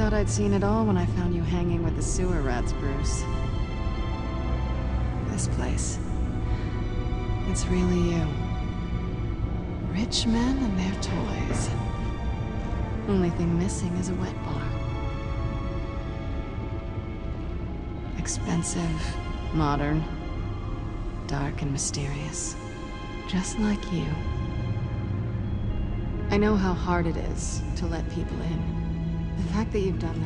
thought I'd seen it all when I found you hanging with the sewer rats, Bruce. This place. It's really you. Rich men and their toys. Only thing missing is a wet bar. Expensive, modern, dark and mysterious. Just like you. I know how hard it is to let people in. The fact that you've done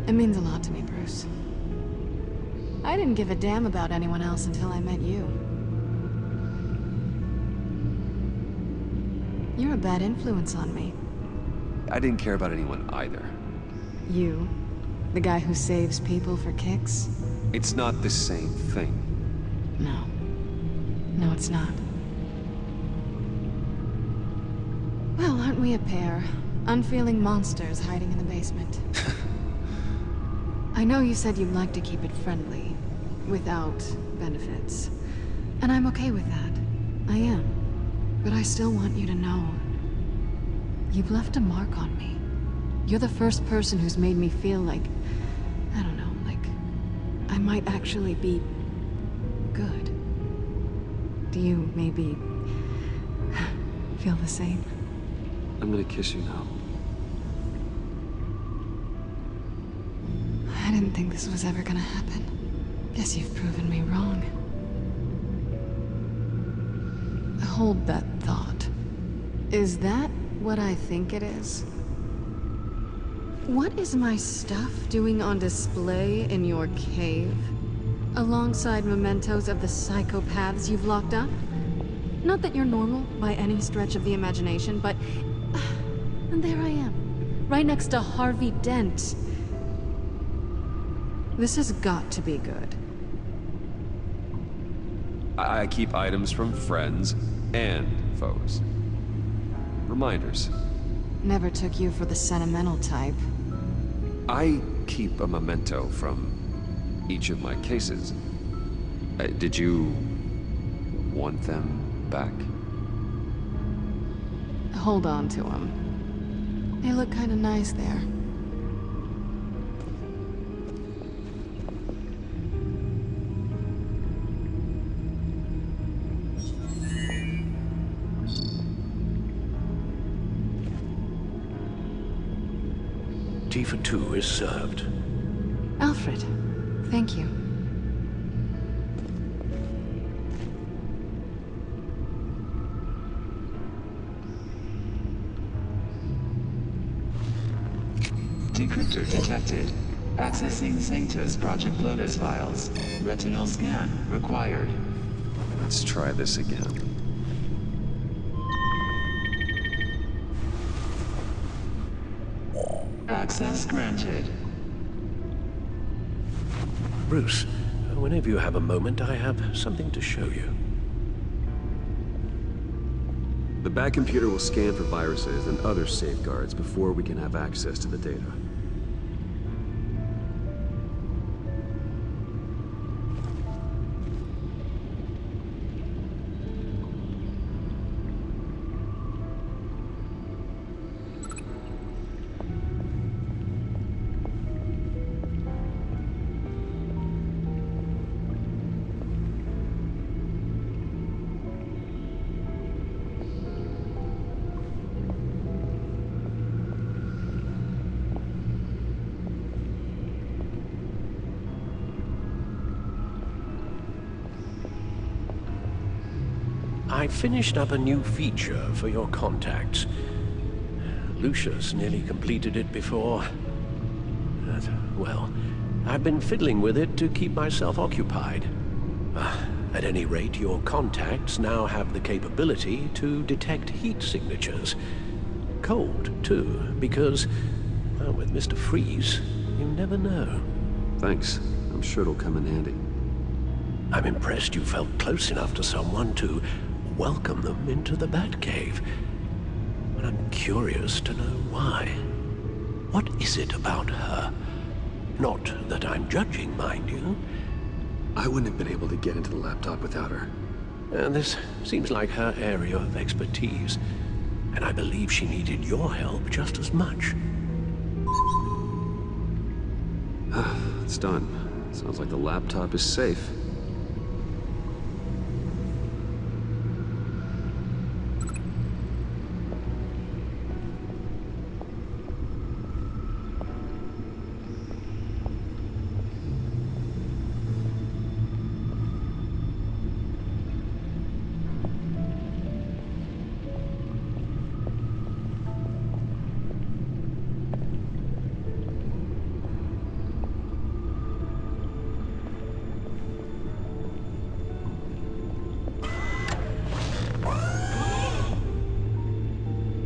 that, it means a lot to me, Bruce. I didn't give a damn about anyone else until I met you. You're a bad influence on me. I didn't care about anyone either. You? The guy who saves people for kicks? It's not the same thing. No. No, it's not. Well, aren't we a pair? Unfeeling monsters hiding in the basement. I know you said you'd like to keep it friendly, without benefits. And I'm okay with that. I am. But I still want you to know. You've left a mark on me. You're the first person who's made me feel like, I don't know, like I might actually be good. Do you maybe feel the same? I'm gonna kiss you now. I didn't think this was ever gonna happen. Guess you've proven me wrong. Hold that thought. Is that what I think it is? What is my stuff doing on display in your cave? Alongside mementos of the psychopaths you've locked up? Not that you're normal by any stretch of the imagination, but... and there I am, right next to Harvey Dent. This has got to be good. I keep items from friends and foes. Reminders. Never took you for the sentimental type. I keep a memento from each of my cases. Did you want them back? Hold on to them. They look kind of nice there. Tea for two is served. Alfred, thank you. Decryptor detected. Accessing Sanctus Project Lotus files. Retinal scan required. Let's try this again. Access granted. Bruce, whenever you have a moment, I have something to show you. The back computer will scan for viruses and other safeguards before we can have access to the data. I finished up a new feature for your contacts. Lucius nearly completed it before. Well, I've been fiddling with it to keep myself occupied. At any rate, your contacts now have the capability to detect heat signatures. Cold, too, because, well, with Mr. Freeze, you never know. Thanks. I'm sure it'll come in handy. I'm impressed you felt close enough to someone to welcome them into the Batcave. But I'm curious to know why. What is it about her? Not that I'm judging, mind you. I wouldn't have been able to get into the laptop without her. This seems like her area of expertise, and I believe she needed your help just as much. It's done. Sounds like the laptop is safe.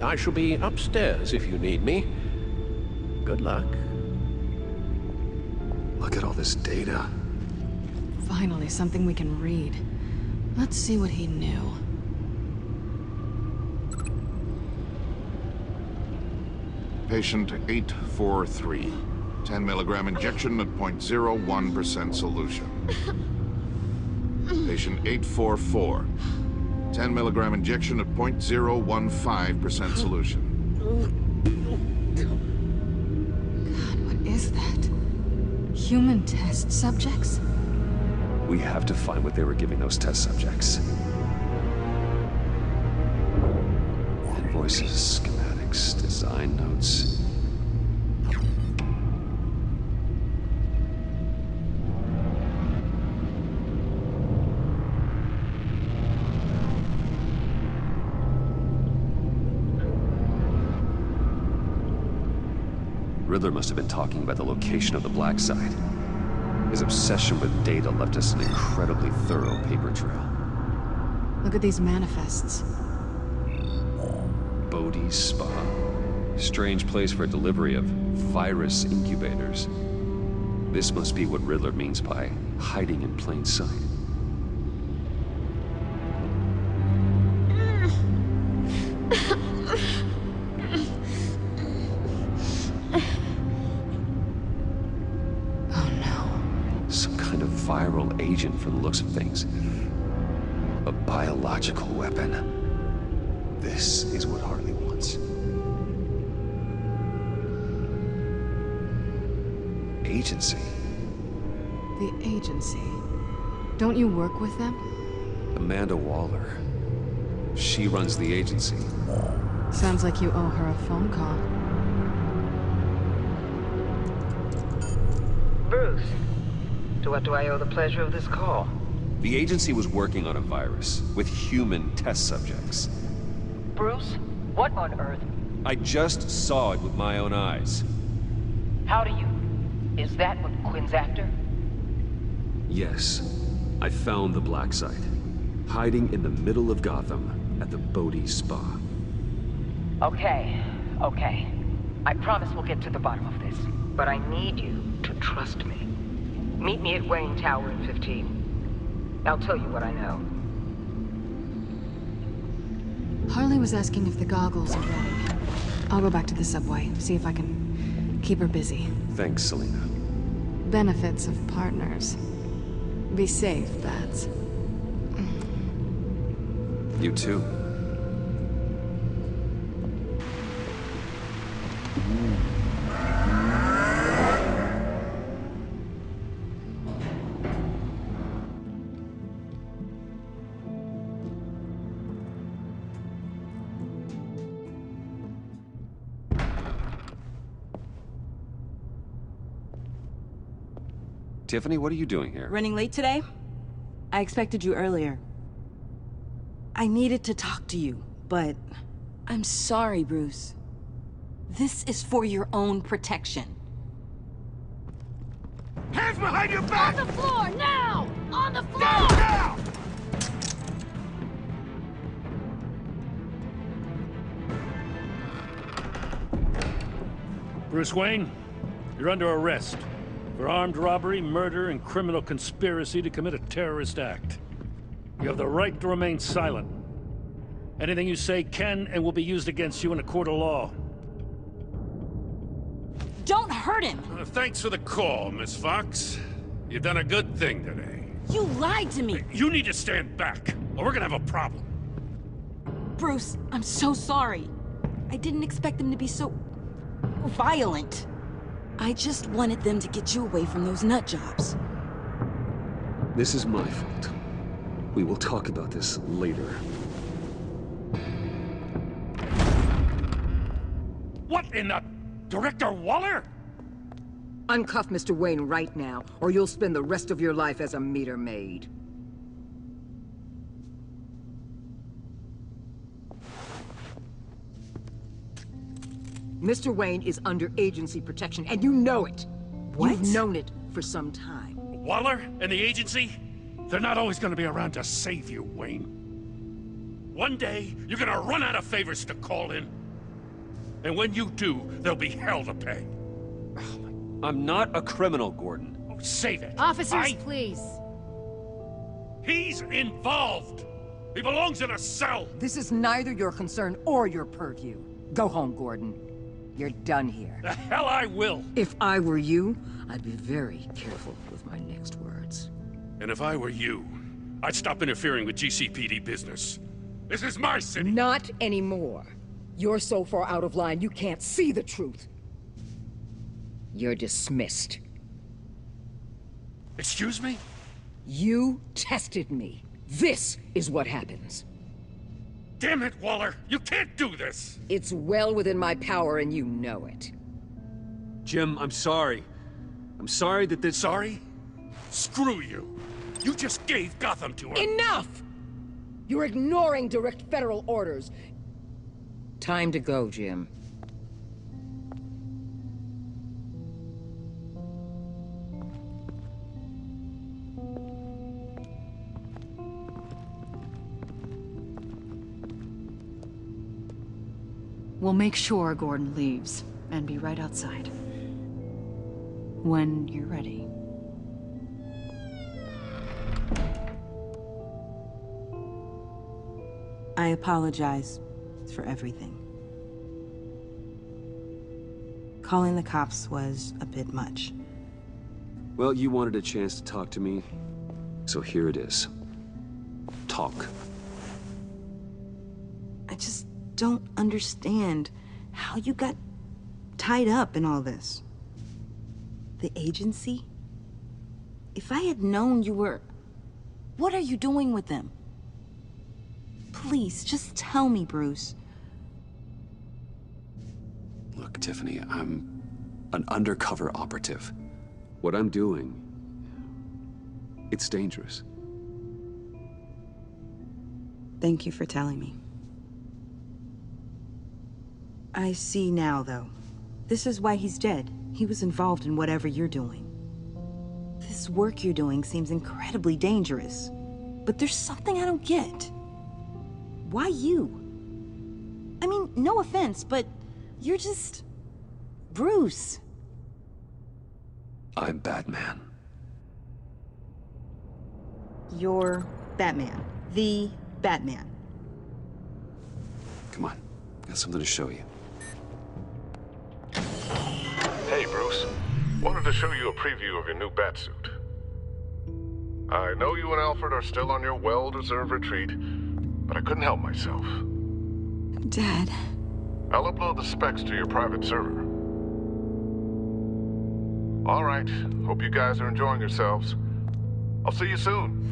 I shall be upstairs if you need me. Good luck. Look at all this data. Finally, something we can read. Let's see what he knew. Patient 843. 10 milligram injection at 0.01% solution. Patient 844. 10 milligram injection at 0.015% solution. God, what is that? Human test subjects? We have to find what they were giving those test subjects. Invoices, schematics, design notes. Riddler must have been talking about the location of the black site. His obsession with data left us an incredibly thorough paper trail. Look at these manifests. Bodhi's Spa. Strange place for delivery of virus incubators. This must be what Riddler means by hiding in plain sight. Viral agent from the looks of things. A biological weapon. This is what Harley wants. Agency. The agency. Don't you work with them? Amanda Waller. She runs the agency. Sounds like you owe her a phone call. Bruce. To what do I owe the pleasure of this call? The agency was working on a virus with human test subjects. Bruce, what on earth? I just saw it with my own eyes. How do you... Is that what Quinn's after? Yes. I found the black site. Hiding in the middle of Gotham at the Bodhi's Spa. Okay. I promise we'll get to the bottom of this. But I need you to trust me. Meet me at Wayne Tower in 15. I'll tell you what I know. Harley was asking if the goggles are ready. I'll go back to the subway, see if I can keep her busy. Thanks, Selina. Benefits of partners. Be safe, Bats. You too. Tiffany, what are you doing here? Running late today? I expected you earlier. I needed to talk to you, but... I'm sorry, Bruce. This is for your own protection. Hands behind your back! On the floor, now! On the floor! Now! Bruce Wayne, you're under arrest for armed robbery, murder, and criminal conspiracy to commit a terrorist act. You have the right to remain silent. Anything you say can and will be used against you in a court of law. Don't hurt him! Thanks for the call, Miss Fox. You've done a good thing today. You lied to me! You need to stand back, or we're gonna have a problem. Bruce, I'm so sorry. I didn't expect them to be so... violent. I just wanted them to get you away from those nut jobs. This is my fault. We will talk about this later. What in the... Director Waller? Uncuff Mr. Wayne right now, or you'll spend the rest of your life as a meter maid. Mr. Wayne is under agency protection, and you know it. What? You've known it for some time. Waller and the agency? They're not always gonna be around to save you, Wayne. One day, you're gonna run out of favors to call in. And when you do, there'll be hell to pay. I'm not a criminal, Gordon. Oh, save it. Officers, please. He's involved. He belongs in a cell. This is neither your concern or your purview. Go home, Gordon. You're done here. The hell I will. If I were you, I'd be very careful with my next words. And if I were you, I'd stop interfering with GCPD business. This is my city. Not anymore. You're so far out of line, you can't see the truth. You're dismissed. Excuse me? You tested me. This is what happens. Damn it, Waller! You can't do this! It's well within my power and you know it. Jim, I'm sorry. I'm sorry that this... Sorry? Screw you. You just gave Gotham to her. Enough! You're ignoring direct federal orders. Time to go, Jim. We'll make sure Gordon leaves, and be right outside. When you're ready. I apologize for everything. Calling the cops was a bit much. Well, you wanted a chance to talk to me, so here it is. Talk. I just don't understand how you got tied up in all this. The agency? If I had known you were... What are you doing with them? Please, just tell me, Bruce. Look, Tiffany, I'm an undercover operative. What I'm doing, it's dangerous. Thank you for telling me. I see now, though. This is why he's dead. He was involved in whatever you're doing. This work you're doing seems incredibly dangerous. But there's something I don't get. Why you? I mean, no offense, but you're just... Bruce. I'm Batman. You're Batman. The Batman. Come on, got something to show you. Hey, Bruce. Wanted to show you a preview of your new Batsuit. I know you and Alfred are still on your well-deserved retreat, but I couldn't help myself. Dad. I'll upload the specs to your private server. All right. Hope you guys are enjoying yourselves. I'll see you soon.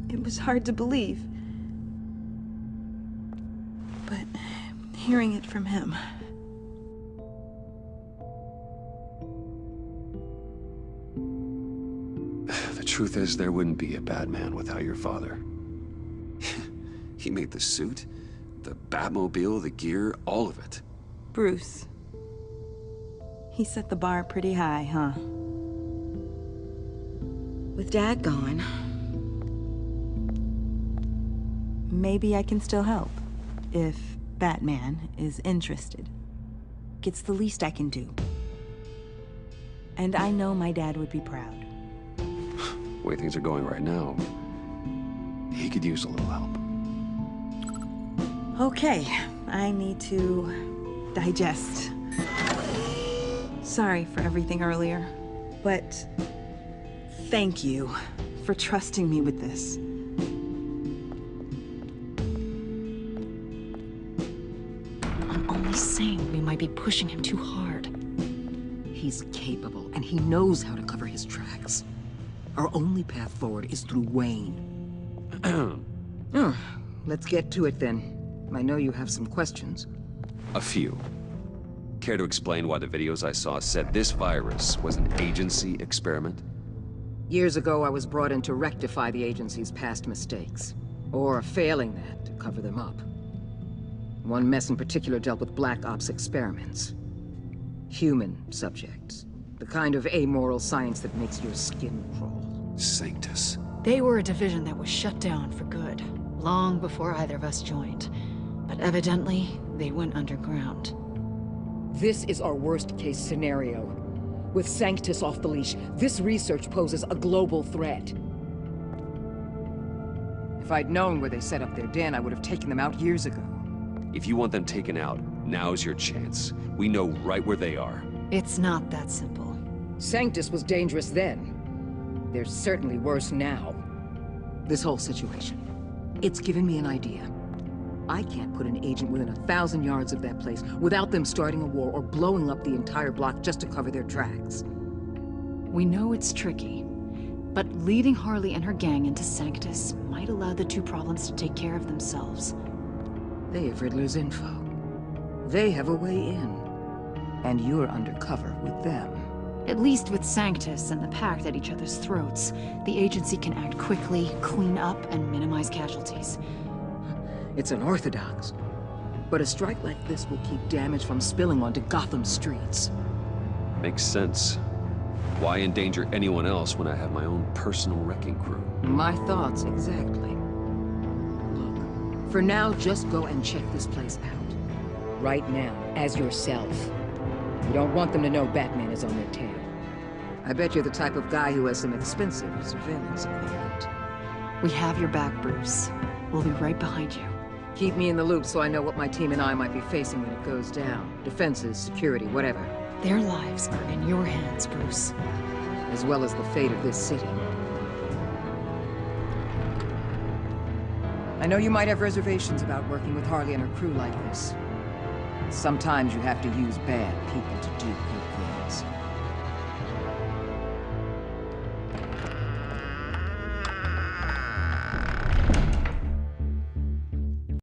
It was hard to believe. But hearing it from him... The truth is, there wouldn't be a Batman without your father. He made the suit, the Batmobile, the gear, all of it. Bruce. He set the bar pretty high, huh? With Dad gone... maybe I can still help. If Batman is interested. It's the least I can do. And I know my dad would be proud. The way things are going right now, he could use a little help. Okay, I need to digest. Sorry for everything earlier, but thank you for trusting me with this. He's saying we might be pushing him too hard. He's capable, and he knows how to cover his tracks. Our only path forward is through Wayne. Let's get to it then. I know you have some questions. A few. Care to explain why the videos I saw said this virus was an agency experiment? Years ago, I was brought in to rectify the agency's past mistakes. Or failing that, to cover them up. One mess in particular dealt with Black Ops experiments. Human subjects. The kind of amoral science that makes your skin crawl. Sanctus. They were a division that was shut down for good, long before either of us joined. But evidently, they went underground. This is our worst-case scenario. With Sanctus off the leash, this research poses a global threat. If I'd known where they set up their den, I would have taken them out years ago. If you want them taken out, now's your chance. We know right where they are. It's not that simple. Sanctus was dangerous then. They're certainly worse now. This whole situation, it's given me an idea. I can't put an agent within 1,000 yards of that place without them starting a war or blowing up the entire block just to cover their tracks. We know it's tricky, but leading Harley and her gang into Sanctus might allow the two problems to take care of themselves. They have Riddler's info. They have a way in. And you're undercover with them. At least with Sanctus and the Pact at each other's throats, the agency can act quickly, clean up, and minimize casualties. It's unorthodox. But a strike like this will keep damage from spilling onto Gotham streets. Makes sense. Why endanger anyone else when I have my own personal wrecking crew? My thoughts, exactly. Look, for now, just go and check this place out. Right now, as yourself. You don't want them to know Batman is on their tail. I bet you're the type of guy who has some expensive surveillance equipment. We have your back, Bruce. We'll be right behind you. Keep me in the loop so I know what my team and I might be facing when it goes down. Defenses, security, whatever. Their lives are in your hands, Bruce. As well as the fate of this city. I know you might have reservations about working with Harley and her crew like this. Sometimes you have to use bad people to do good things.